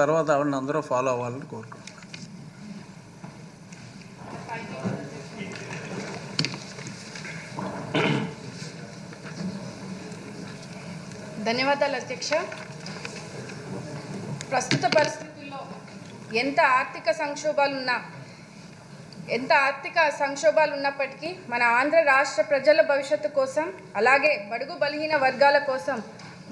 తర్వాత ఆవిడని అందరూ ఫాలో అవ్వాలని కోరుకుంటున్నాను. ధన్యవాదాలు అధ్యక్ష. ప్రస్తుత పరిస్థితుల్లో ఎంత ఆర్థిక సంక్షోభాలు ఉన్నప్పటికీ మన ఆంధ్ర రాష్ట్ర ప్రజల భవిష్యత్తు కోసం, అలాగే బడుగు బలహీన వర్గాల కోసం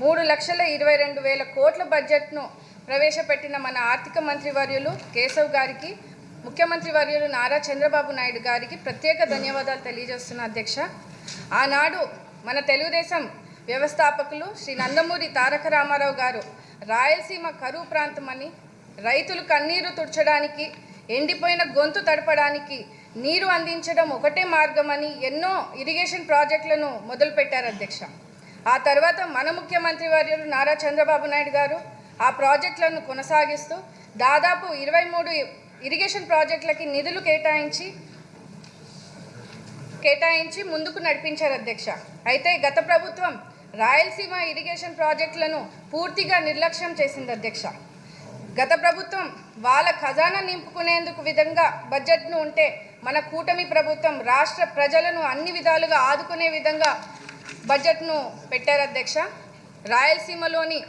3,22,000 కోట్ల బడ్జెట్ను ప్రవేశపెట్టిన మన ఆర్థిక మంత్రి వర్యులు కేశవ్ గారికి, ముఖ్యమంత్రి వర్యులు నారా చంద్రబాబు నాయుడు గారికి ప్రత్యేక ధన్యవాదాలు తెలియజేస్తున్నా అధ్యక్ష. ఆనాడు మన తెలుగుదేశం వ్యవస్థాపకులు శ్రీ నందమూరి తారక రామారావు గారు రాయలసీమ కరువు ప్రాంతమని, రైతులు కన్నీరు తుడ్చడానికి, ఎండిపోయిన గొంతు తడపడానికి నీరు అందించడం ఒకటే మార్గమని ఎన్నో ఇరిగేషన్ ప్రాజెక్టులను మొదలుపెట్టారు అధ్యక్ష. ఆ తర్వాత మన ముఖ్యమంత్రి వర్యులు నారా చంద్రబాబు నాయుడు గారు ఆ ప్రాజెక్టులను కొనసాగిస్తూ దాదాపు 23 ఇరిగేషన్ ప్రాజెక్టులకి నిధులు కేటాయించి ముందుకు నడిపించారు అధ్యక్ష. అయితే గత ప్రభుత్వం రాయలసీమ ఇరిగేషన్ ప్రాజెక్టులను పూర్తిగా నిర్లక్ష్యం చేసింది అధ్యక్ష. గత ప్రభుత్వం వాళ్ళ ఖజానా నింపుకునేందుకు విధంగా బడ్జెట్ను ఉంటే, మన కూటమి ప్రభుత్వం రాష్ట్ర ప్రజలను అన్ని విధాలుగా ఆదుకునే విధంగా బడ్జెట్ను పెట్టారు అధ్యక్ష. రాయలసీమలోని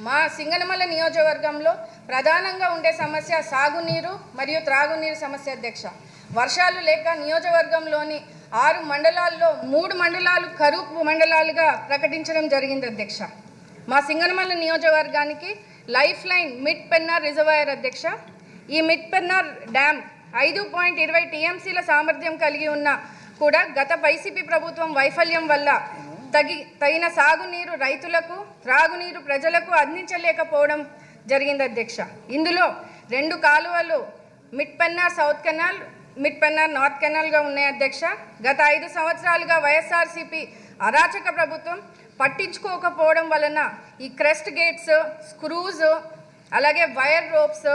మా సింగనమల నియోజకవర్గంలో ప్రధానంగా ఉండే సమస్య సాగునీరు మరియు త్రాగునీరు సమస్య అధ్యక్ష. వర్షాలు లేక నియోజకవర్గంలోని 6 మండలాల్లో 3 మండలాలు కరువు మండలాలుగా ప్రకటించడం జరిగింది అధ్యక్ష. మా సింగనమల నియోజకవర్గానికి life line mid Pennar reservoir అధ్యక్ష. ఈ మిడ్ పెన్నార్ డ్యామ్ 5.20 టీఎంసీల సామర్థ్యం కలిగి ఉన్న కూడా గత వైసీపీ ప్రభుత్వం వైఫల్యం వల్ల తగిన సాగునీరు రైతులకు, త్రాగునీరు ప్రజలకు అందించలేకపోవడం జరిగింది అధ్యక్ష. ఇందులో 2 కాలువలు mid Pennar south canal, mid Pennar north కెనాల్గా ఉన్నాయి అధ్యక్ష. గత 5 సంవత్సరాలుగా వైఎస్ఆర్సీపీ అరాచక ప్రభుత్వం పట్టించుకోకపోవడం వలన ఈ క్రెస్ట్ గేట్స్, స్క్రూస్, అలాగే వైర్ రోప్స్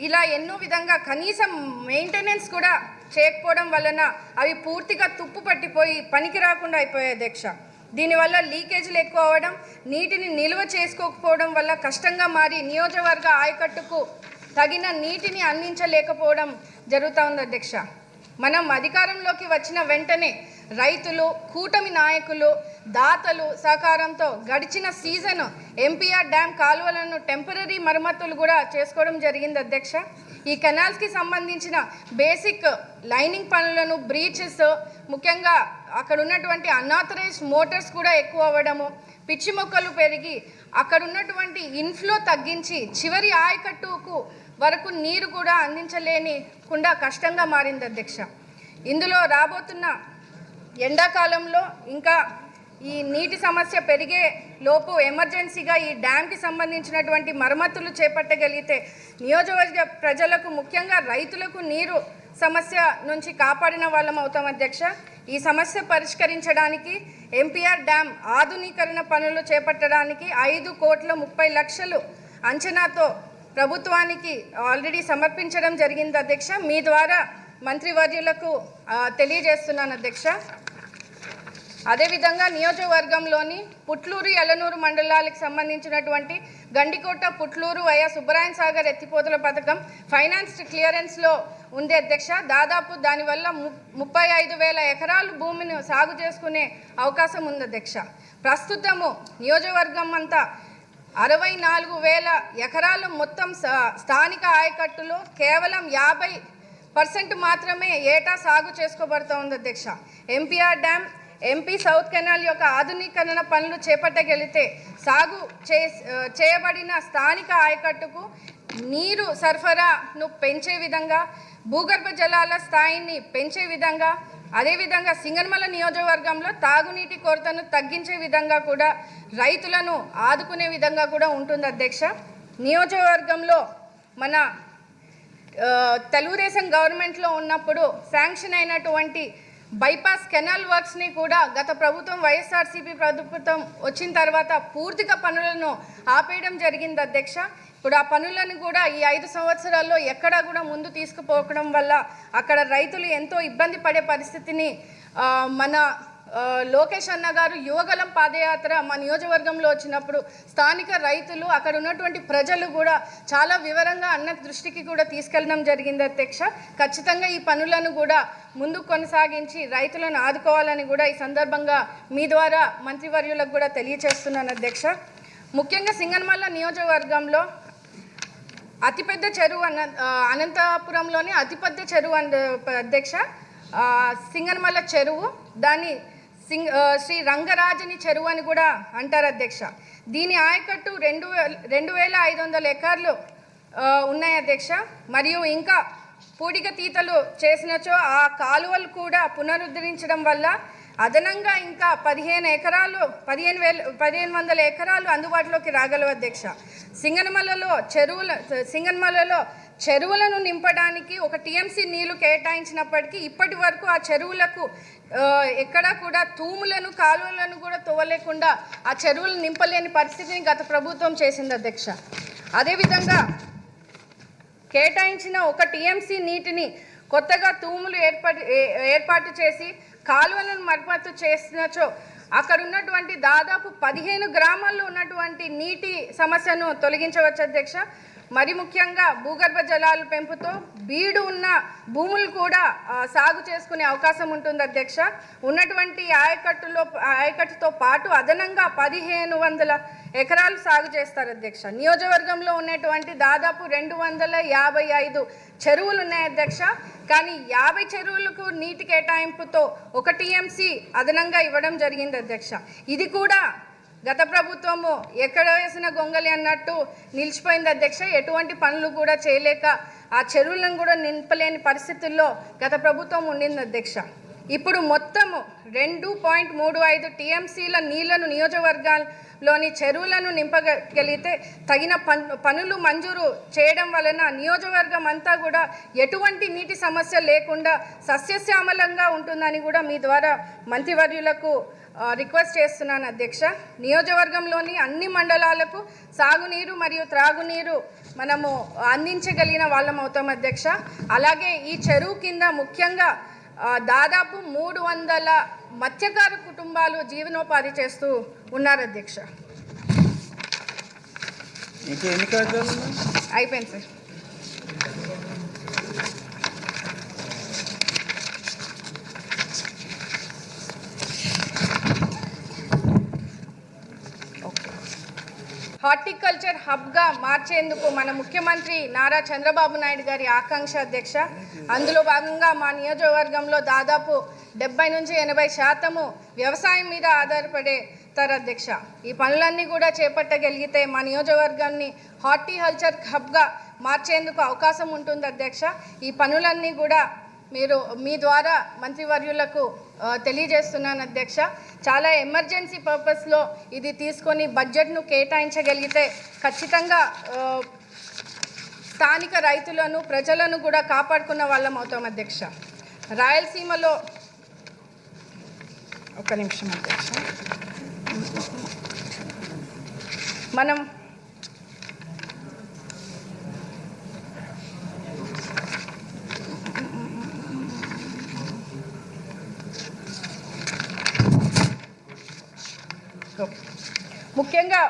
ఇలా ఎన్నో విధంగా కనీసం మెయింటెనెన్స్ కూడా చేయకపోవడం వలన అవి పూర్తిగా తుప్పు పట్టిపోయి పనికి రాకుండా అయిపోయాయి అధ్యక్ష. దీనివల్ల లీకేజీలు ఎక్కువ అవ్వడం, నీటిని నిల్వ చేసుకోకపోవడం వల్ల కష్టంగా మారి నియోజకవర్గ ఆయకట్టుకు తగిన నీటిని అందించలేకపోవడం జరుగుతూ ఉంది అధ్యక్ష. మనం అధికారంలోకి వచ్చిన వెంటనే రైతులు, కూటమి నాయకులు, దాతలు సహకారంతో గడిచిన సీజన్ ఎంపీఆర్ డ్యామ్ కాలువలను టెంపరీ మరమ్మతులు కూడా చేసుకోవడం జరిగింది అధ్యక్ష. ఈ కెనాల్స్కి సంబంధించిన బేసిక్ లైనింగ్ పనులను, బ్రీచెస్, ముఖ్యంగా అక్కడ ఉన్నటువంటి అన్ఆథరైజ్డ్ మోటార్స్ కూడా ఎక్కువ అవ్వడము, పిచ్చి మొక్కలు పెరిగి అక్కడ ఉన్నటువంటి ఇన్ఫ్లో తగ్గించి చివరి ఆయకట్టుకు వరకు నీరు కూడా అందించలేనికుండా కష్టంగా మారింది అధ్యక్ష. ఇందులో రాబోతున్న ఎండాకాలంలో ఇంకా ఈ నీటి సమస్య పెరిగే లోపు ఎమర్జెన్సీగా ఈ డ్యామ్కి సంబంధించినటువంటి మరమ్మతులు చేపట్టగలిగితే నియోజకవర్గ ప్రజలకు, ముఖ్యంగా రైతులకు నీరు సమస్య నుంచి కాపాడిన వాళ్ళం అవుతాం అధ్యక్ష. ఈ సమస్య పరిష్కరించడానికి ఎంపీఆర్ డ్యామ్ ఆధునీకరణ పనులు చేపట్టడానికి 5,30,00,000 అంచనాతో ప్రభుత్వానికి ఆల్రెడీ సమర్పించడం జరిగింది అధ్యక్ష. మీ ద్వారా మంత్రివర్యులకు తెలియజేస్తున్నాను అధ్యక్ష. అదేవిధంగా నియోజకవర్గంలోని పుట్లూరు, యలనూరు మండలాలకు సంబంధించినటువంటి గండికోట, పుట్లూరు వయా సుబ్బరాయన్ సాగర్ ఎత్తిపోతల పథకం ఫైనాన్స్ క్లియరెన్స్లో ఉంది అధ్యక్ష. దాదాపు దానివల్ల 35,000 ఎకరాలు భూమిని సాగు చేసుకునే అవకాశం ఉంది అధ్యక్ష. ప్రస్తుతము నియోజకవర్గం అంతా 64,000 ఎకరాలు మొత్తం స్థానిక ఆయకట్టులో కేవలం 50% మాత్రమే ఏటా సాగు చేసుకోబడుతూ ఉంది అధ్యక్ష. MPR dam, MP south canal యొక్క ఆధునీకరణ పనులు చేపట్టగలిగితే సాగు చేయబడిన స్థానిక ఆయకట్టుకు నీరు సరఫరాను పెంచే విధంగా, భూగర్భ జలాల స్థాయిని పెంచే విధంగా, అదేవిధంగా సింగనమల నియోజకవర్గంలో తాగునీటి కొరతను తగ్గించే విధంగా కూడా రైతులను ఆదుకునే విధంగా కూడా ఉంటుంది అధ్యక్ష. నియోజకవర్గంలో మన తెలుగుదేశం గవర్నమెంట్లో ఉన్నప్పుడు శాంక్షన్ అయినటువంటి బైపాస్ కెనాల్ వర్క్స్ని కూడా గత ప్రభుత్వం, వైఎస్ఆర్సీపీ ప్రభుత్వం వచ్చిన తర్వాత పూర్తిగా పనులను ఆపేయడం జరిగింది అధ్యక్ష. ఇప్పుడు ఆ పనులను కూడా ఈ 5 సంవత్సరాల్లో ఎక్కడా కూడా ముందు తీసుకుపోవడం వల్ల అక్కడ రైతులు ఎంతో ఇబ్బంది పడే పరిస్థితిని మన లోకేష్ అన్న గారు యువగలం పాదయాత్ర మా నియోజకవర్గంలో వచ్చినప్పుడు స్థానిక రైతులు అక్కడ ఉన్నటువంటి ప్రజలు కూడా చాలా వివరంగా అన్న దృష్టికి కూడా తీసుకెళ్ళడం జరిగింది అధ్యక్ష. ఖచ్చితంగా ఈ పనులను కూడా ముందుకు కొనసాగించి రైతులను ఆదుకోవాలని కూడా ఈ సందర్భంగా మీ ద్వారా మంత్రివర్యులకు కూడా తెలియజేస్తున్నాను అధ్యక్ష. ముఖ్యంగా సింగనమల నియోజకవర్గంలో అతిపెద్ద చెరువు అనంతపురంలోని అతిపెద్ద చెరువు అధ్యక్ష సింగనమల చెరువు. దాన్ని శ్రీ రంగరాజని చెరువు అని కూడా అంటారు అధ్యక్ష. దీని ఆయకట్టు 2,500 ఎకర్లు ఉన్నాయి అధ్యక్ష. మరియు ఇంకా పూడికతీతలు చేసినచో ఆ కాలువలు కూడా పునరుద్ధరించడం వల్ల అదనంగా ఇంకా 1,500 ఎకరాలు అందుబాటులోకి రాగలవు అధ్యక్ష. సింగనమలలో చెరువులను నింపడానికి 1 టీఎంసీ నీళ్లు కేటాయించినప్పటికీ ఇప్పటి వరకు ఆ చెరువులకు ఎక్కడా కూడా తూములను కాలువలను కూడా తవ్వలేకుండా ఆ చెరువులు నింపలేని పరిస్థితిని గత ప్రభుత్వం చేసింది అధ్యక్ష. అదేవిధంగా కేటాయించిన 1 టీఎంసీ నీటిని కొత్తగా తూములు ఏర్పాటు చేసి కాలువలను మరమ్మతు చేసినచో అక్కడ ఉన్నటువంటి దాదాపు 15 గ్రామాల్లో ఉన్నటువంటి నీటి సమస్యను తొలగించవచ్చు అధ్యక్ష. మరి ముఖ్యంగా భూగర్భ జలాల పెంపుతో బీడు ఉన్న భూములు కూడా సాగు చేసుకునే అవకాశం ఉంటుంది అధ్యక్ష. ఉన్నటువంటి ఆయకట్టుతో పాటు అదనంగా 1,500 ఎకరాలు సాగు చేస్తారు అధ్యక్ష. నియోజకవర్గంలో ఉన్నటువంటి దాదాపు 255 చెరువులు ఉన్నాయి అధ్యక్ష. కానీ 50 చెరువులకు నీటి కేటాయింపుతో 1 టీఎంసీ అదనంగా ఇవ్వడం జరిగింది అధ్యక్ష. ఇది కూడా గత ప్రభుత్వము ఎక్కడ వేసిన గొంగలి అన్నట్టు నిలిచిపోయింది అధ్యక్ష. ఎటువంటి పనులు కూడా చేయలేక ఆ చెరువులను కూడా నింపలేని పరిస్థితుల్లో గత ప్రభుత్వం ఉండింది అధ్యక్ష. ఇప్పుడు మొత్తము 2.35 టీఎంసీల నీళ్లను నియోజకవర్గాల్లోని చెరువులను నింపగలిగితే తగిన పనులు మంజూరు చేయడం వలన నియోజకవర్గం అంతా కూడా ఎటువంటి నీటి సమస్య లేకుండా సస్యశ్యామలంగా ఉంటుందని కూడా మీ ద్వారా మంత్రివర్యులకు రిక్వెస్ట్ చేస్తున్నాను అధ్యక్ష. నియోజకవర్గంలోని అన్ని మండలాలకు సాగునీరు మరియు త్రాగునీరు మనము అందించగలిగిన వాళ్ళం అవుతాం అధ్యక్ష. అలాగే ఈ చెరువు కింద ముఖ్యంగా దాదాపు 300 మత్స్యకారు కుటుంబాలు జీవనోపాధి చేస్తూ ఉన్నారు అధ్యక్ష. అయిపోయింది సార్. హార్టికల్చర్ హబ్గా మార్చేందుకు మన ముఖ్యమంత్రి నారా చంద్రబాబు నాయుడు గారి ఆకాంక్ష అధ్యక్ష. అందులో భాగంగా మా నియోజకవర్గంలో దాదాపు 70 నుంచి 80% వ్యవసాయం మీద ఆధారపడేతారు అధ్యక్ష. ఈ పనులన్నీ కూడా చేపట్టగలిగితే మా నియోజకవర్గాన్ని హార్టికల్చర్ హబ్గా మార్చేందుకు అవకాశం ఉంటుంది అధ్యక్ష. ఈ పనులన్నీ కూడా మీరు మీ ద్వారా మంత్రివర్యులకు తెలియజేస్తున్నాను అధ్యక్ష. చాలా ఎమర్జెన్సీ పర్పస్లో ఇది తీసుకొని బడ్జెట్ను కేటాయించగలిగితే ఖచ్చితంగా స్థానిక రైతులను ప్రజలను కూడా కాపాడుకున్న వాళ్ళం అవుతాం అధ్యక్ష. రాయలసీమలో ఒక్క నిమిషం అధ్యక్ష. మనం ముఖ్యంగా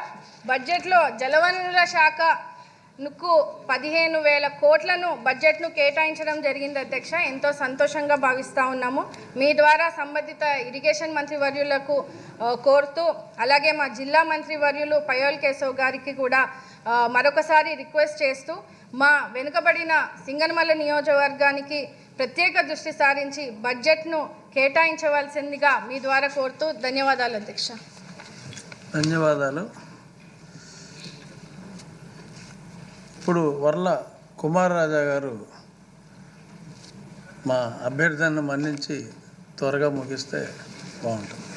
బడ్జెట్లో జలవనరుల శాఖకు 15,000 కోట్లను బడ్జెట్ను కేటాయించడం జరిగింది అధ్యక్ష. ఎంతో సంతోషంగా భావిస్తూ ఉన్నాము. మీ ద్వారా సంబంధిత ఇరిగేషన్ మంత్రి వర్యులకు కోరుతూ అలాగే మా జిల్లా మంత్రి వర్యులు పయోల్ కేశవ్ గారికి కూడా మరొకసారి రిక్వెస్ట్ చేస్తూ మా వెనుకబడిన సింగనమల నియోజకవర్గానికి ప్రత్యేక దృష్టి సారించి బడ్జెట్ను కేటాయించవలసిందిగా మీ ద్వారా కోరుతూ ధన్యవాదాలు అధ్యక్ష. ధన్యవాదాలు. ఇప్పుడు వర్ల కుమారరాజా గారు మా అభ్యర్థనను మన్నించి త్వరగా ముగిస్తే బాగుంటుంది.